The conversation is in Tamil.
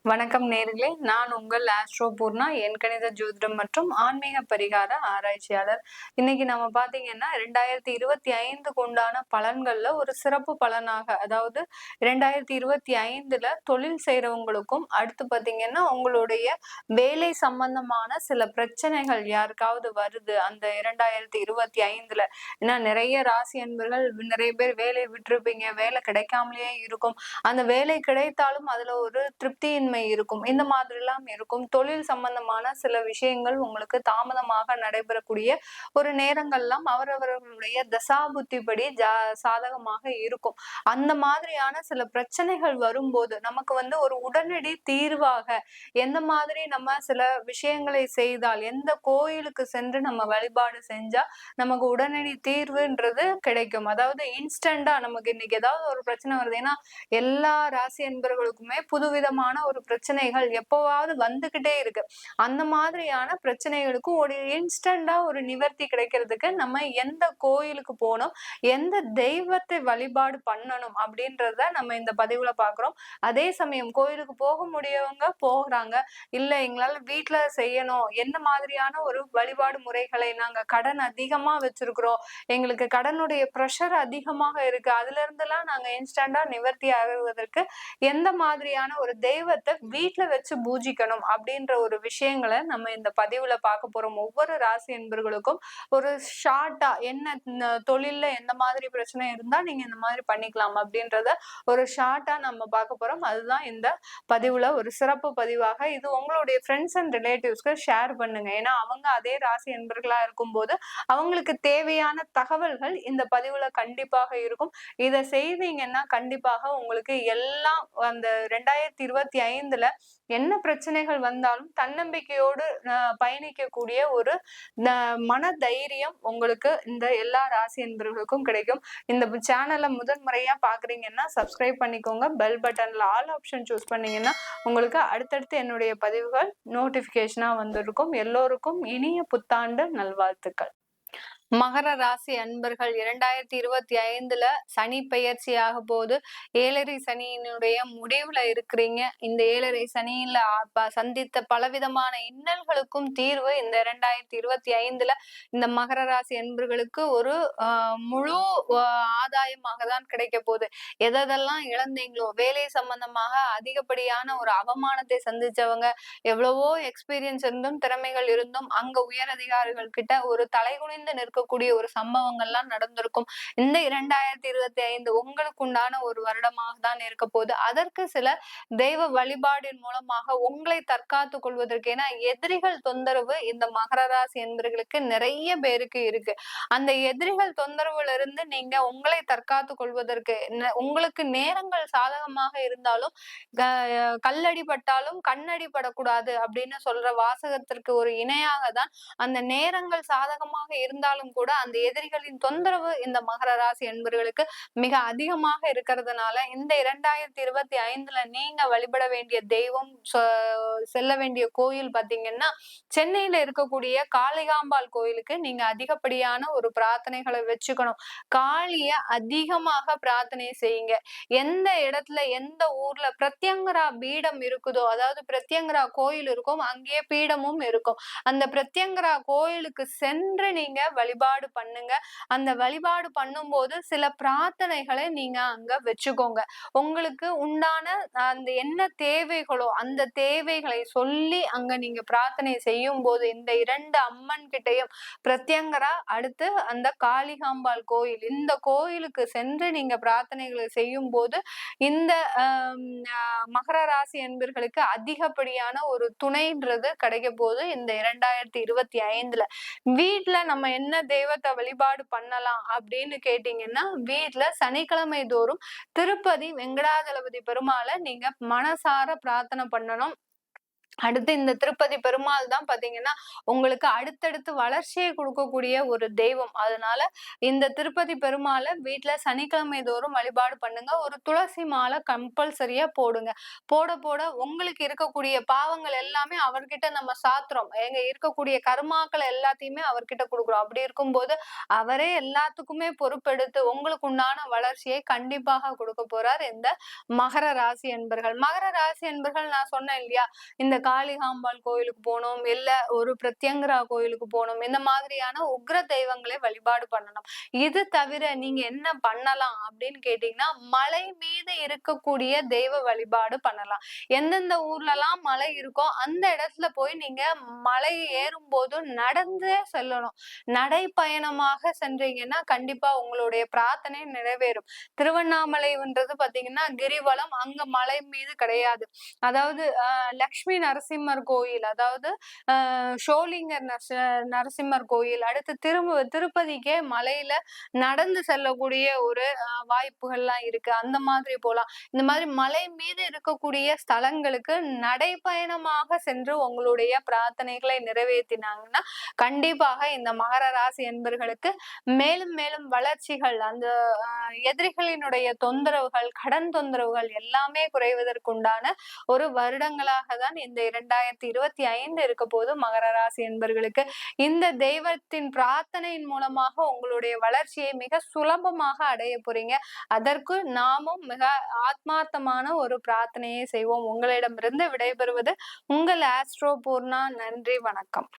வணக்கம் நேர்களே, நான் உங்கள் ஆஸ்ட்ரோ பூர்ணா, எண்கணித ஜோதிடம் மற்றும் ஆன்மீக பரிகார ஆராய்ச்சியாளர். இன்னைக்கு நம்ம பாத்தீங்கன்னா 2025க்கு உண்டான பலன்கள்ல ஒரு சிறப்பு பலனாக, அதாவது 2025ல தொழில் செய்யறவங்களுக்கும், அடுத்து பாத்தீங்கன்னா உங்களுடைய வேலை சம்பந்தமான சில பிரச்சனைகள் யாருக்காவது வருது அந்த 2025ல. ஏன்னா நிறைய ராசி அன்பர்கள் நிறைய பேர் வேலையை விட்டுருப்பீங்க, வேலை கிடைக்காமலேயே இருக்கும். அந்த வேலை கிடைத்தாலும் அதுல ஒரு திருப்தியின்மை இருக்கும். இந்த மாதிரி எல்லாம் இருக்கும். தொழில் சம்பந்தமான சில விஷயங்கள் உங்களுக்கு தாமதமாக நடைபெறக்கூடிய ஒரு நேரங்கள்லாம் அவரவர்களுடைய தசாபுத்திப்படி சாதகமாக இருக்கும். அந்த மாதிரியான சில பிரச்சனைகள் வரும்போது நமக்கு ஒரு உடனடி தீர்வாக எந்த மாதிரி நம்ம சில விஷயங்களை செய்தால், எந்த கோயிலுக்கு சென்று நம்ம வழிபாடு செஞ்சா நமக்கு உடனடி தீர்வுன்றது கிடைக்கும். அதாவது இன்ஸ்டண்டா நமக்கு இன்னைக்கு ஏதாவது ஒரு பிரச்சனை வருது. ஏன்னா எல்லா ராசி என்பர்களுக்குமே புதுவிதமான ஒரு பிரச்சனைகள் எப்பவாவது வந்துகிட்டே இருக்கு. அந்த மாதிரியான பிரச்சனைகளுக்கு ஒரு இன்ஸ்டண்டா ஒரு நிவர்த்தி கிடைக்கிறதுக்கு நம்ம எந்த கோயிலுக்கு போகணும், எந்த தெய்வத்தை வழிபாடு பண்ணணும் அப்படின்றத நம்ம இந்த பதிவுல பாக்குறோம். அதே சமயம் கோயிலுக்கு போக முடியவங்க போகிறாங்க, இல்ல எங்களால வீட்டுல செய்யணும், என்ன மாதிரியான ஒரு வழிபாடு முறைகளை, நாங்க கடன் அதிகமா வச்சிருக்கிறோம், எங்களுக்கு கடனுடைய பிரஷர் அதிகமாக இருக்கு, அதுல இருந்தெல்லாம் நாங்க இன்ஸ்டண்டா நிவர்த்தி ஆகுவதற்கு எந்த மாதிரியான ஒரு தெய்வத்தை வீட்டுல வச்சு பூஜிக்கணும் அப்படின்ற ஒரு விஷயங்களை நம்ம இந்த பதிவுல பார்க்க போறோம். ஒவ்வொரு ராசி என்பர்களுக்கும் ஒரு ஷார்ட்டா என்ன தொழில்ல எந்த மாதிரி பிரச்சனை இருந்தா நீங்க இந்த மாதிரி பண்ணிக்கலாம் அப்படின்றத ஒரு ஷார்ட்டா நம்ம பார்க்க போறோம். அதுதான் இந்த பதிவுல ஒரு சிறப்பு பதிவாக. இது உங்களுடைய ஃப்ரெண்ட்ஸ் அண்ட் ரிலேட்டிவ்ஸ்க்கு ஷேர் பண்ணுங்க. ஏன்னா அவங்க அதே ராசி என்பர்களா இருக்கும்போது அவங்களுக்கு தேவையான தகவல்கள் இந்த பதிவுல கண்டிப்பாக இருக்கும். இதை செய்தீங்கன்னா கண்டிப்பாக உங்களுக்கு எல்லாம் அந்த 2025ல என்ன பிரச்சனைகள் வந்தாலும் தன்னம்பிக்கையோடு பயணிக்கக்கூடிய ஒரு மன தைரியம் உங்களுக்கு இந்த எல்லா ராசி என்பவர்களுக்கும் கிடைக்கும். இந்த சேனலை முதன்முறையா பாக்குறீங்கன்னா சப்ஸ்கிரைப் பண்ணிக்கோங்க. பெல் பட்டன்ல ஆல் ஆப்ஷன் சூஸ் பண்ணீங்கன்னா உங்களுக்கு அடுத்தடுத்து என்னுடைய பதிவுகள் நோட்டிபிகேஷனா வந்திருக்கும். எல்லோருக்கும் இனிய புத்தாண்டு நல்வாழ்த்துக்கள். மகர ராசி அன்பர்கள் 2025ல சனி பெயர்ச்சியாக போது ஏழரை சனியினுடைய முடிவுல இருக்கிறீங்க. இந்த ஏழரை சனியில சந்தித்த பலவிதமான இன்னல்களுக்கும் தீர்வு இந்த 2025ல இந்த மகர ராசி அன்பர்களுக்கு ஒரு முழு ஆதாயமாக தான் கிடைக்க போகுது. எதெல்லாம் இழந்தீங்களோ, வேலை சம்பந்தமாக அதிகப்படியான ஒரு அவமானத்தை சந்திச்சவங்க, எவ்வளவோ எக்ஸ்பீரியன்ஸ் இருந்தும் திறமைகள் இருந்தும் அங்க உயர் அதிகாரிகள் கிட்ட ஒரு தலைகுனிந்து நிற்கக்கூடிய ஒரு சம்பவங்கள்லாம் நடந்திருக்கும். இந்த 2025 உங்களுக்கு உண்டான ஒரு வருடமாக தான் இருக்க போகுது. அதற்கு சில தெய்வ வழிபாடின் மூலமாக உங்களை தற்காத்துக் கொள்வதற்கு, ஏன்னா எதிரிகள் தொந்தரவு இந்த மகர ராசி என்பவர்களுக்கு நிறைய பேருக்கு இருக்கு. அந்த எதிரிகள் தொந்தரவுல இருந்து நீங்க உங்களை தற்காத்துக் கொள்வதற்கு உங்களுக்கு நேரங்கள் சாதகமாக இருந்தாலும் கல்லடிப்பட்டாலும் கண்ணடிப்படக்கூடாது அப்படின்னு சொல்ற வாசகத்திற்கு ஒரு இணையாக தான் அந்த நேரங்கள் சாதகமாக இருந்தாலும் கூட அந்த எதிரிகளின் தொந்தரவு இந்த மகர ராசி என்பவர்களுக்கு மிக அதிகமாக இருக்கிறதுனால இந்த 2025ல நீங்க வழிபட வேண்டிய தெய்வம், செல்ல வேண்டிய கோயில் பாத்தீங்கன்னா சென்னையில இருக்கக்கூடிய காளிகாம்பாள் கோயிலுக்கு நீங்க அதிகப்படியான ஒரு பிரார்த்தனைகளை வச்சுக்கணும். காளிய அதிகமாக பிரார்த்தனை செய்யுங்க. எந்த இடத்துல எந்த ஊர்ல பிரத்யங்கரா பீடம் இருக்குதோ, அதாவது பிரத்யங்கரா கோயில் இருக்கும், அங்கேயே பீடமும் இருக்கும். அந்த பிரத்யங்கரா கோயிலுக்கு சென்று நீங்க வழிபாடு பண்ணுங்க. அந்த வழிபாடு பண்ணும்போது சில பிரார்த்தனைகளை நீங்க அங்க வச்சுக்கோங்க. உங்களுக்கு உண்டான அந்த என்ன தேவைகளோ அந்த தேவைகளை சொல்லி அங்க நீங்க பிரார்த்தனை செய்யும் போது இந்த 2 அம்மன் கிட்டையும் பிரத்யங்கரா, அடுத்து அந்த காளிகாம்பாள் கோயில், இந்த கோயிலுக்கு சென்று நீங்க பிரார்த்தனைகளை செய்யும் போது இந்த மகர ராசி என்பர்களுக்கு அதிகப்படியான ஒரு துணைன்றது கிடைக்க போது இந்த 2025ல. வீட்டுல நம்ம என்ன தெய்வத்தை வழிபாடு பண்ணலாம் அப்படின்னு கேட்டீங்கன்னா, வீட்டுல சனிக்கிழமை தோறும் திருப்பதி வெங்கடாஜலபதி பெருமாளை நீங்க மனசார பிரார்த்தனை பண்ணணும். அடுத்து இந்த திருப்பதி பெருமாள் தான் பாத்தீங்கன்னா உங்களுக்கு அடுத்தடுத்து வளர்ச்சியை கொடுக்கக்கூடிய ஒரு தெய்வம். அதனால இந்த திருப்பதி பெருமாளை வீட்டுல சனிக்கிழமை தோறும் வழிபாடு பண்ணுங்க. ஒரு துளசி மாலை கம்பல்சரியா போடுங்க. போட போட உங்களுக்கு இருக்கக்கூடிய பாவங்கள் எல்லாமே அவர்கிட்ட நம்ம சாத்துறோம். எங்க இருக்கக்கூடிய கர்மாக்களை எல்லாத்தையுமே அவர்கிட்ட கொடுக்குறோம். அப்படி இருக்கும்போது அவரே எல்லாத்துக்குமே பொறுப்பெடுத்து உங்களுக்கு உண்டான வளர்ச்சியை கண்டிப்பாக கொடுக்க போறார் இந்த மகர ராசி என்பர்கள். மகர ராசி என்பர்கள் நான் சொன்னேன் இல்லையா, இந்த காளிகாம்பாள் கோயிலுக்கு போகணும், இல்ல ஒரு பிரத்யங்கரா கோயிலுக்கு போகணும், இந்த மாதிரியான உக்ர தெய்வங்களை வழிபாடு பண்ணணும். இது தவிர நீங்க என்ன பண்ணலாம் அப்படின்னு கேட்டீங்கன்னா, மலை மீது இருக்கக்கூடிய தெய்வ வழிபாடு பண்ணலாம். எந்தெந்த ஊர்ல எல்லாம் மலை இருக்கோ அந்த இடத்துல போய் நீங்க மலை ஏறும் போது நடந்தே செல்லணும். நடைப்பயணமாக சென்றீங்கன்னா கண்டிப்பா உங்களுடைய பிரார்த்தனை நிறைவேறும். திருவண்ணாமலைன்றது பாத்தீங்கன்னா கிரிவலம், அங்க மலை மீது கிடையாது. அதாவது லக்ஷ்மி நரசிம்மர் கோயில், அதாவது ஷோலிங்கர் நரசிம்மர் கோயில், அடுத்து திருப்பதிக்கே மலையில நடந்து செல்லக்கூடிய ஒரு வாய்ப்புகள்லாம் இருக்கு. அந்த மாதிரி போலாம். இந்த மாதிரி மலை மீது இருக்கக்கூடிய ஸ்தலங்களுக்கு நடைப்பயணமாக சென்று உங்களுடைய பிரார்த்தனைகளை நிறைவேற்றினாங்கன்னா கண்டிப்பாக இந்த மகர ராசி என்பர்களுக்கு மேலும் மேலும் வளர்ச்சிகள், அந்த எதிரிகளினுடைய தொந்தரவுகள், கடன் தொந்தரவுகள் எல்லாமே குறைவதற்குண்டான ஒரு வருடங்களாக தான் இந்த 2025 இருக்க போது மகர ராசி என்பர்களுக்கு. இந்த தெய்வத்தின் பிரார்த்தனையின் மூலமாக உங்களுடைய வளர்ச்சியை மிக சுலபமாக அடைய போறீங்க. அதற்கு நாமும் மிக ஆத்மார்த்தமான ஒரு பிரார்த்தனையை செய்வோம். உங்களிடமிருந்து விடைபெறுவது உங்கள் ஆஸ்ட்ரோ பூர்ணா. நன்றி, வணக்கம்.